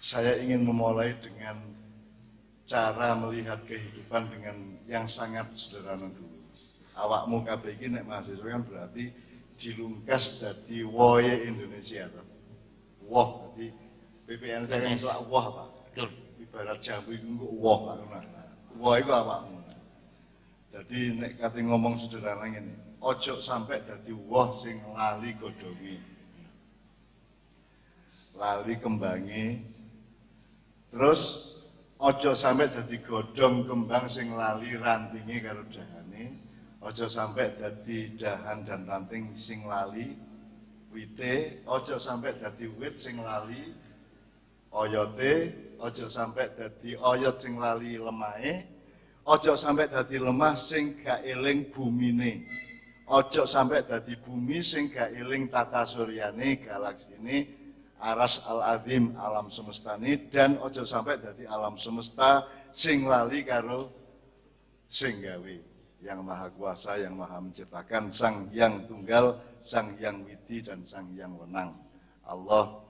Saya ingin memulai dengan cara melihat kehidupan dengan yang sangat sederhana dulu. Awakmu kabeh iki nek mahasiswa kan berarti dilungkas dadi wohe Indonesia toh. Woh dadi PPN saya kan itu woh Pak. Betul. Ibarat jambu iku engko woh Pak ngono. Woh iku awakmu. Jadi nek kate ngomong sederhana ngene, ojo sampai dadi woh sing lali godhonge. Lali kembange. Terus ojo sampai dadi godhong kembang sing lali rantinge karo dahane. Ojo sampai dadi dahan dan ranting sing lali wite, ojo sampai dadi wit sing lali oyote, ojo sampai dadi oyot sing lali lemahe, ojo sampai dadi lemah sing gak eling bumine, ojo sampai dadi bumi sing gak eling tata suryane, galaksine, aras al-azim alam semesta ini, dan ojo sampai dadi alam semesta sing lali karo sing gawe, yang maha kuasa, yang maha menciptakan, sang yang tunggal, sang yang widi, dan sang yang wenang. Allah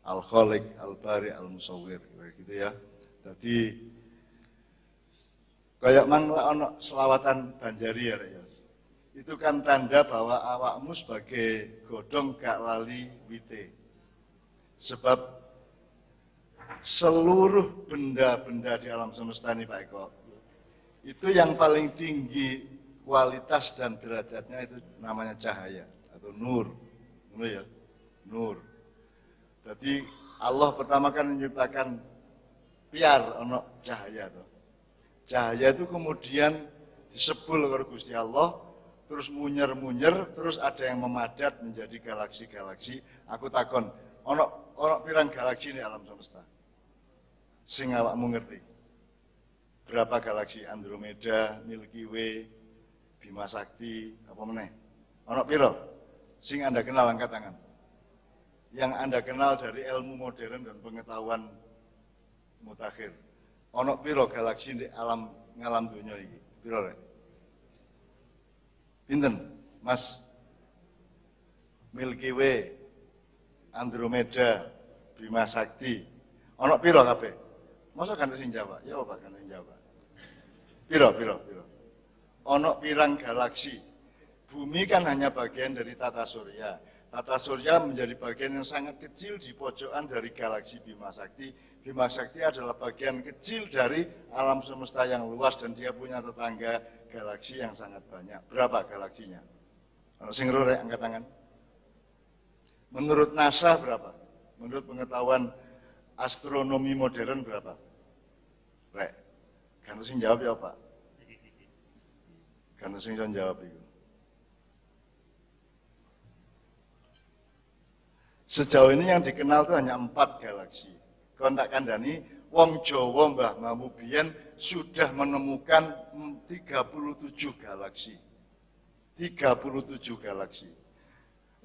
al-khaliq, al-bari, al-musawwir, gitu ya. Jadi kayak mang ono selawatan Banjari ya, itu kan tanda bahwa awakmu sebagai godhong gak lali wite. Sebab seluruh benda-benda di alam semesta ini Pak Eko, itu yang paling tinggi kualitas dan derajatnya itu namanya cahaya atau nur. Nur ya, nur. Jadi Allah pertama kan menciptakan piar ono cahaya tuh. Cahaya itu kemudian disebul oleh Gusti Allah, terus munyer-munyer, terus ada yang memadat menjadi galaksi-galaksi. Aku takon, ono pirang galaksi di alam semesta. Sing awakmu ngerti. Berapa galaksi? Andromeda, Milky Way, Bima Sakti, apa meneh? Ono piro? Sing Anda kenal angkat tangan. Yang Anda kenal dari ilmu modern dan pengetahuan mutakhir. Ono piro galaksi di alam ngalam dunia iki? Piro rek? Pinten? Mas? Milky Way, Andromeda, Bima Sakti. Ono piro kabeh? Masa kan sing jawab? Ya Pak kan sing jawab. Piro. Ono pirang galaksi. Bumi kan hanya bagian dari tata surya. Tata surya menjadi bagian yang sangat kecil di pojokan dari galaksi Bima Sakti. Bima Sakti adalah bagian kecil dari alam semesta yang luas dan dia punya tetangga galaksi yang sangat banyak. Berapa galaksinya? Ono sing rek angkat tangan. Menurut NASA berapa? Menurut pengetahuan astronomi modern berapa? Rek, kan sing jawab ya Pak? Kan sing jawab itu. Sejauh ini yang dikenal itu hanya 4 galaksi. Kontak kandani, wong Jawa Mbah Mamu biyen sudah menemukan 37 galaksi. 37 galaksi.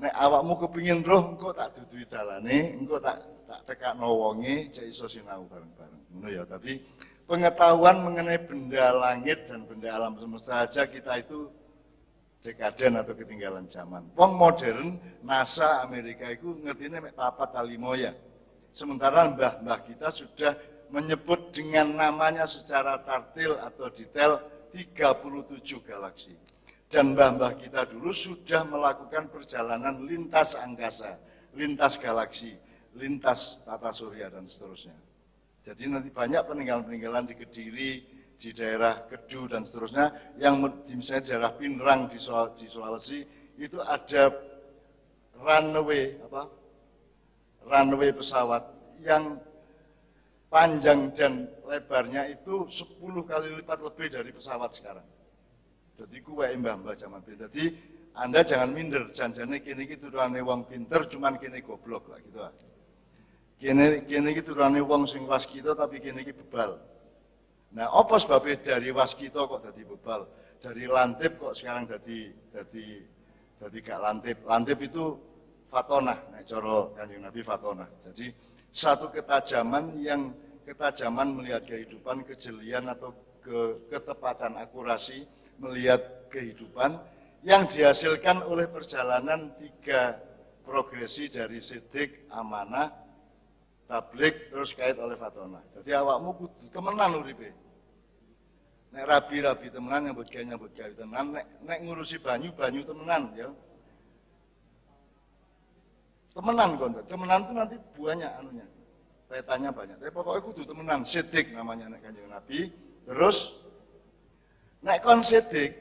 Nek awakmu kepingin roh, engko tak dudui dalane, engko tak tekakno wonge, cek iso sinau bareng-bareng. Ngono ya, tapi pengetahuan mengenai benda langit dan benda alam semesta aja kita itu dekaden atau ketinggalan zaman. Wong modern, NASA Amerika itu ngertine mek 4 ta 5 ya. Sementara mbah-mbah kita sudah menyebut dengan namanya secara tartil atau detail 37 galaksi. Dan mbah-mbah kita dulu sudah melakukan perjalanan lintas angkasa, lintas galaksi, lintas tata surya dan seterusnya. Jadi nanti banyak peninggalan-peninggalan di Kediri, di daerah Kedu dan seterusnya, yang misalnya di daerah Pinrang di Sulawesi itu ada runway pesawat yang panjang dan lebarnya itu 10 kali lipat lebih dari pesawat sekarang. Jadi kuwe mbah-mbah zaman biyen. Jadi Anda jangan minder, janjane kene iki turane wong pinter cuman kene goblok lah gitu. Kene iki turane wong sing waskita tapi kene iki bebal. Nah, apa sebabnya dari waskita kok dadi bebal? Dari lantip kok sekarang dadi gak lantip. Lantip itu fatonah, nah cara Kanjeng Nabi fatonah. Jadi satu ketajaman melihat kehidupan, kejelian atau ketepatan akurasi melihat kehidupan yang dihasilkan oleh perjalanan 3 progresi dari sidik, amanah, tablik terus kait oleh fatona. Jadi awakmu kudu temenan uripe. Nek rabi-rabi temenan nyambut gawe temenan, nek ngurusi banyu temenan ya. Temenan kon. Temenan itu nanti banyak anunya. Petanya banyak. Tapi pokoknya kudu temenan, sidik namanya nek Kanjeng Nabi. Terus nek kon sidik,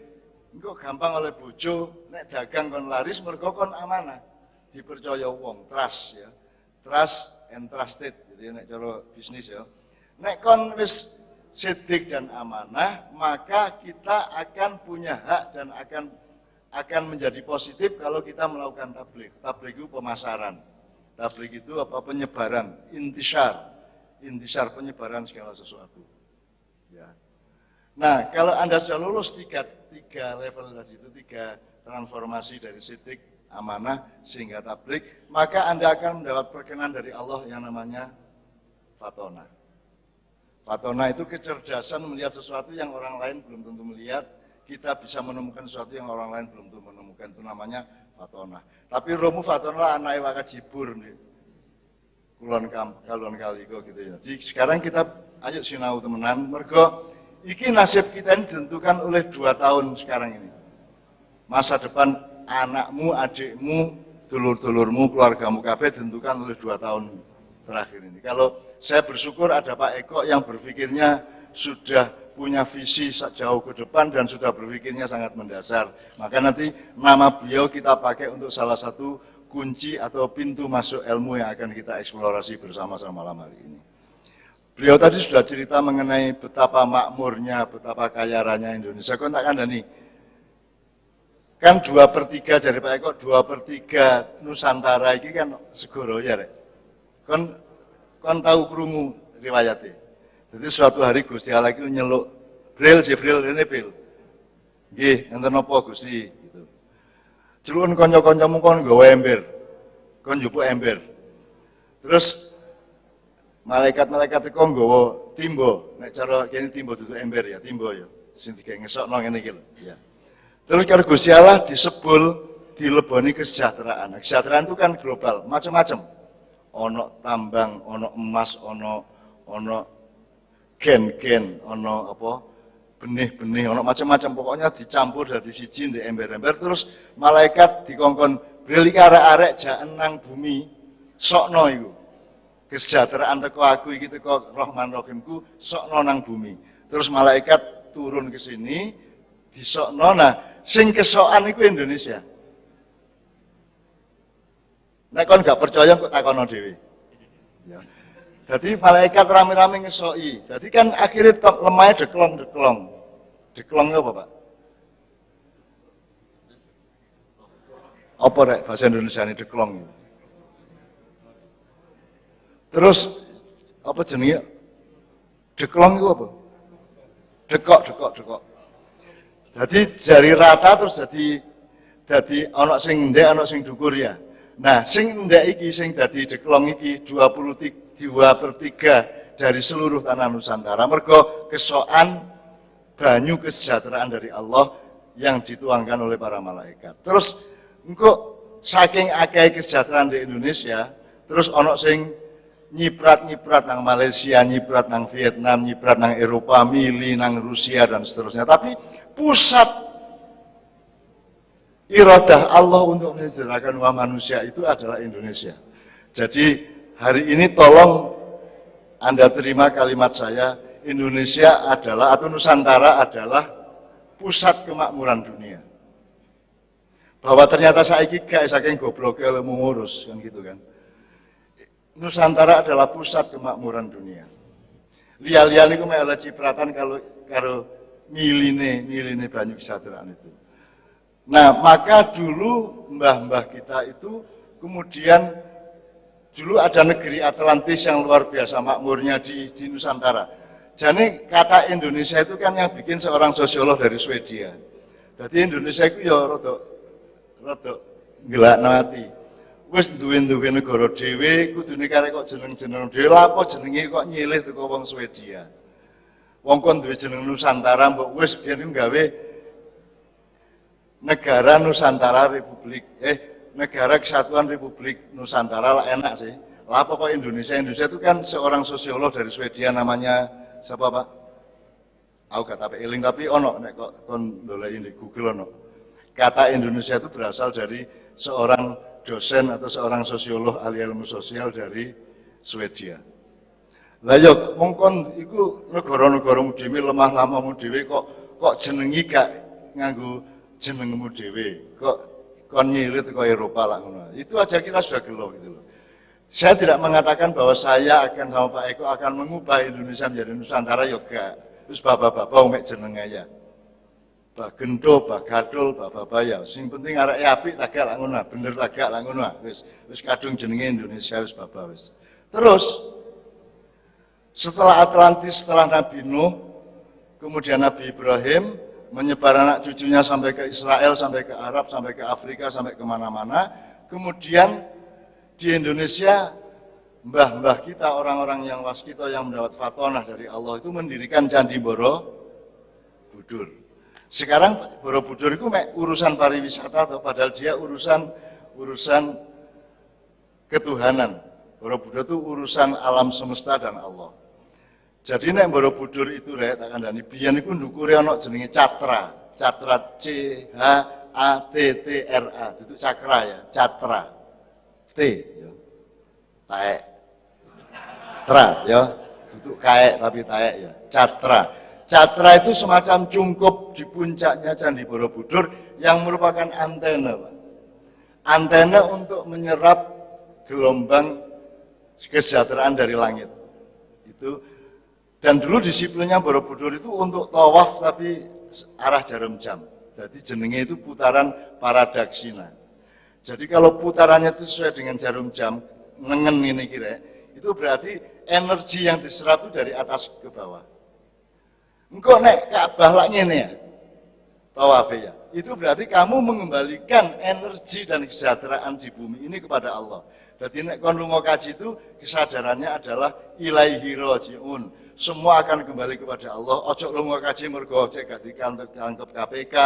engko gampang oleh bojo, nek dagang kon laris mergo kon amanah. Dipercaya wong, trust ya. Trust and trusted gitu ya nek cara bisnis ya. Nek kon wis sidik dan amanah, maka kita akan punya hak dan akan menjadi positif kalau kita melakukan tabligh. Tabligh itu pemasaran. Tabligh itu apa? Penyebaran, intisar penyebaran segala sesuatu. Ya. Nah, kalau Anda sudah lulus tiga level tadi itu, 3 transformasi dari sidik, amanah sehingga tabligh, maka Anda akan mendapat perkenan dari Allah yang namanya fatona. Fatona itu kecerdasan melihat sesuatu yang orang lain belum tentu melihat. Kita bisa menemukan sesuatu yang orang lain belum tentu menemukan, itu namanya fatona. Tapi romu fatona anake wae jibur nih. Kulon kali kok gitu ya. Jadi sekarang kita ayo sinau temenan, mergo iki nasib kita ini ditentukan oleh 2 tahun sekarang ini. Masa depan anakmu, adikmu, dulur-dulurmu, keluargamu kabeh ditentukan oleh 2 tahun terakhir ini. Kalau saya bersyukur ada Pak Eko yang berpikirnya sudah punya visi jauh ke depan dan sudah berpikirnya sangat mendasar. Maka nanti nama beliau kita pakai untuk salah satu kunci atau pintu masuk ilmu yang akan kita eksplorasi bersama-sama malam hari ini. Beliau tadi sudah cerita mengenai betapa makmurnya, betapa kaya raya Indonesia. Kau tak kandani? Kan 2/3 dari Pak Eko, 2/3 Nusantara ini kan segoro ya, Rek. Kon tahu krungu riwayatnya. Jadi suatu hari Gusti Allah itu nyeluk Jibril ini Bil. Nggih, enten napa Gusti gitu. Celun kanca-kancamu kon nggawa ember. Kon njupuk ember. Terus malaikat-malaikat teko nggawa timba. Nek cara kene timba dudu ember ya, timba ya. Sing digawe ngesokno ngene iki lho, ya. Terus karo Gusti Allah disebul dileboni kesejahteraan. Kesejahteraan itu kan global, macam-macam. Ono tambang, ono emas, ono gen-gen, ono apa benih-benih, ono macam-macam, pokoknya dicampur dari siji ndek ember-ember. Terus malaikat dikongkon brili arek-arek jaen nang bumi sokno iku. Kesejahteraan teko aku iki teko Rahman Rahimku sokno nang bumi. Terus malaikat turun ke sini disokno. Nah, sing kesokan iku Indonesia. Nek kon gak percaya kok takono dhewe. Ya. Jadi malaikat rame-rame ngesoki. Jadi kan akhirnya lemahnya deklong. Deklong apa, Pak? Apa rek bahasa Indonesia ini deklong? Terus apa jenenge? Deklong itu apa? Dekok. Jadi jari rata terus jadi ana sing ndek ana sing dhukur ya. Nah, sing ndek iki sing dadi deklong iki 2/3 dari seluruh tanah Nusantara. Mergo kesokan banyu kesejahteraan dari Allah yang dituangkan oleh para malaikat. Terus engko saking akeh kesejahteraan di Indonesia, terus ana sing nyiprat nang Malaysia, nyiprat nang Vietnam, nyiprat nang Eropa, mili nang Rusia dan seterusnya. Tapi pusat iradah Allah untuk mensejahterakan umat manusia itu adalah Indonesia. Jadi hari ini tolong Anda terima kalimat saya, Indonesia adalah atau Nusantara adalah pusat kemakmuran dunia. Bahwa ternyata saiki gak saking gobloknya oleh mengurus kan gitu kan. Nusantara adalah pusat kemakmuran dunia. Liya-liya niku mek cipratan karo miline banyu kesejahteraan itu. Nah, maka dulu mbah-mbah kita itu kemudian dulu ada negeri Atlantis yang luar biasa makmurnya di Nusantara. Jadi kata Indonesia itu kan yang bikin seorang sosiolog dari Swedia. Jadi Indonesia itu ya rada gelakno ati. Wis duwe negara dhewe kudune karek kok jeneng-jeneng dhewe lha apa jenenge kok nyilih teko wong Swedia. Wong kon duwe jeneng Nusantara mbok wis biyen gawe Negara Nusantara Republik, Negara Kesatuan Republik Nusantara lah enak sih. Lah pokok Indonesia itu kan seorang sosiolog dari Swedia namanya siapa Pak? Aku gak tapi eling tapi ono nek kok kon ndoleki di Google ono. Kata Indonesia itu berasal dari seorang dosen atau seorang sosiolog ahli ilmu sosial dari Swedia. Lah yo mongkon iku negara-negaramu dhewe lemah lamamu dhewe kok jenengi gak nganggo jenengmu dhewe. Kok kon nyirit ke Eropa lah ngono. Itu aja kita sudah gelo gitu loh. Saya tidak mengatakan bahwa saya akan sama Pak Eko akan mengubah Indonesia menjadi Nusantara yoga. Terus bapak-bapak umek jeneng aja. Pak Gento, Pak Gadul, Pak Babaya. Sing penting arek apik tagak lak ngono, bener tagak lak ngono. Wis kadung jenenge Indonesia wis bapak wis. Terus setelah Atlantis, setelah Nabi Nuh, kemudian Nabi Ibrahim menyebar anak cucunya sampai ke Israel, sampai ke Arab, sampai ke Afrika, sampai kemana-mana. Kemudian di Indonesia, mbah-mbah kita, orang-orang yang waskita yang mendapat fatonah dari Allah itu mendirikan Candi Borobudur. Sekarang Borobudur itu urusan pariwisata atau padahal dia urusan ketuhanan. Borobudur itu urusan alam semesta dan Allah. Jadi nek Borobudur itu rek tak kandhani biyen iku ndukure ana jenenge Catra. Catra CHATTRA. Itu cakra ya, Catra. T ya. Taek. Tra ya, duduk kaek tapi taek ya. Catra. Catra itu semacam cungkup di puncaknya Candi Borobudur yang merupakan antena, Pak. Antena untuk menyerap gelombang kesejahteraan dari langit. Itu dan dulu disiplinnya Borobudur itu untuk tawaf tapi arah jarum jam. Jadi jenenge itu putaran paradaksina. Jadi kalau putarannya itu sesuai dengan jarum jam, nengen ini kira, itu berarti energi yang diserap itu dari atas ke bawah. Engkau nek Ka'bah lak ngene ya, tawaf ya. Itu berarti kamu mengembalikan energi dan kesejahteraan di bumi ini kepada Allah. Jadi nek kon lunga kaji itu kesadarannya adalah ilaihi rajiun. Semua akan kembali kepada Allah. Ojo lunga kaji mergo cek gak ditangkep KPK,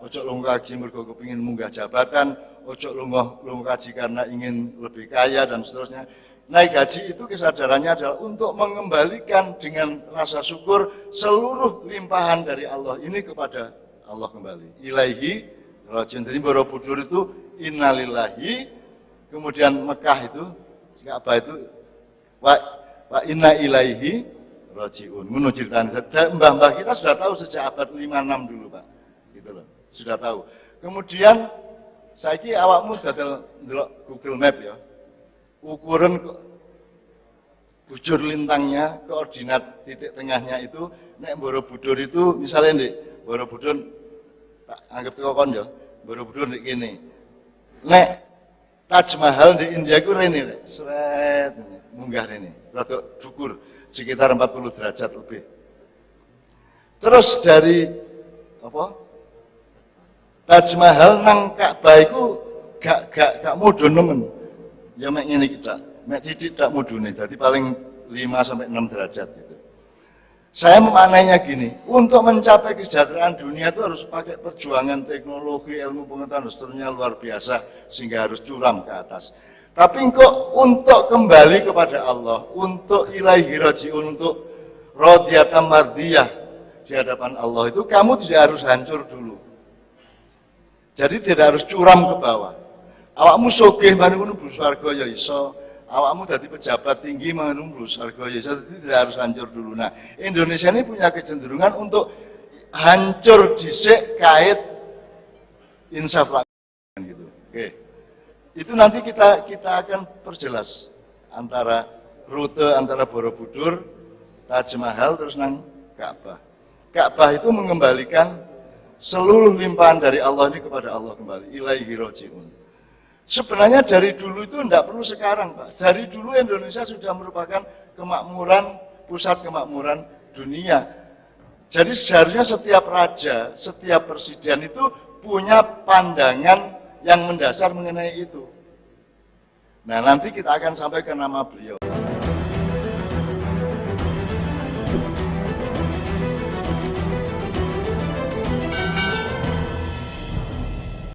ojo lunga kaji mergo kepingin munggah jabatan, ojo lunga kaji karena ingin lebih kaya dan seterusnya. Naik gaji itu kesadarannya adalah untuk mengembalikan dengan rasa syukur seluruh limpahan dari Allah ini kepada Allah kembali. Ilaihi rajiun. Jadi Borobudur itu innalillahi, kemudian Mekah itu, Ka'bah itu wa inna ilaihi rajiun. Ngono ceritanya. Mbah-mbah kita sudah tahu sejak abad 56 dulu, Pak. Gitu loh. Sudah tahu. Kemudian saiki awakmu dadal ndelok Google Map ya. Ukuran bujur lintangnya, koordinat titik tengahnya itu nek Borobudur itu misalnya ndek Borobudur tak anggap teko kon ya. Borobudur ndek kene. Nek Taj Mahal di India ku rene rek. Sret munggah rene. Rada dukur sekitar 40 derajat lebih. Terus dari apa? Taj Mahal nang Ka'bah iku gak mudhun nemen. Ya mek ngene kita, mek titik tak mudune, jadi paling 5 sampai 6 derajat gitu. Saya memaknainya gini, untuk mencapai kesejahteraan dunia itu harus pakai perjuangan teknologi, ilmu pengetahuan, seterusnya luar biasa sehingga harus curam ke atas. Tapi kok untuk kembali kepada Allah, untuk ilaihi rajiun, untuk radiyatan mardiyah di hadapan Allah itu kamu tidak harus hancur dulu. Jadi tidak harus curam ke bawah. Awakmu sugih bareng ngono mlebu swarga ya iso. Awakmu dadi pejabat tinggi bareng mlebu swarga ya iso. Jadi tidak harus hancur dulu. Nah, Indonesia ini punya kecenderungan untuk hancur dhisik kait insaf gitu. Oke. Itu nanti kita akan perjelas antara rute antara Borobudur, Taj Mahal terus nang Ka'bah. Ka'bah itu mengembalikan seluruh limpahan dari Allah ini kepada Allah kembali. Ilaihi rajiun. Sebenarnya dari dulu itu tidak perlu sekarang, Pak. Dari dulu Indonesia sudah merupakan kemakmuran, pusat kemakmuran dunia. Jadi seharusnya setiap raja, setiap presiden itu punya pandangan yang mendasar mengenai itu. Nah nanti kita akan sampai ke nama beliau.